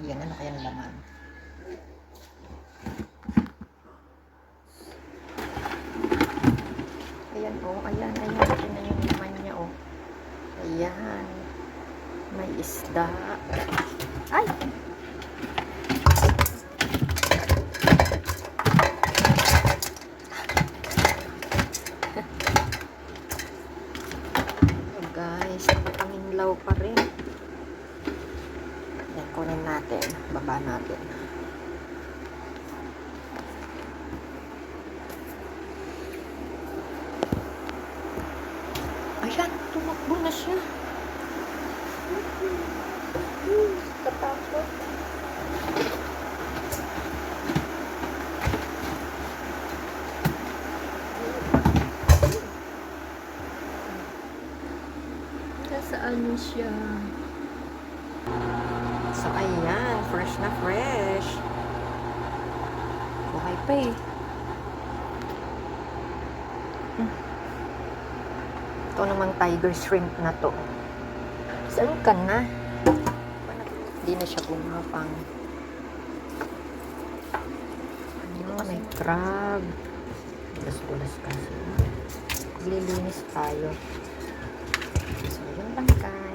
Ayan, ano kayang laman? Ayan, oh. Ayan. Tingnan yung laman niya, oh. Ayan. May isda. Ay! Oh, guys, nakaminlaw pa rin. Ayan, kunin natin. Baba natin. Ayan, tumakbo na siya. Katakot. Nasaan siya? So, ayan. Fresh na fresh. Buhay pa eh. Ito namang tiger shrimp na to. Saan ka na? Hindi na siya gumapang. Ano, may crab. Dulas-dulas kasi. Maglilinis tayo. So, yun lang guys.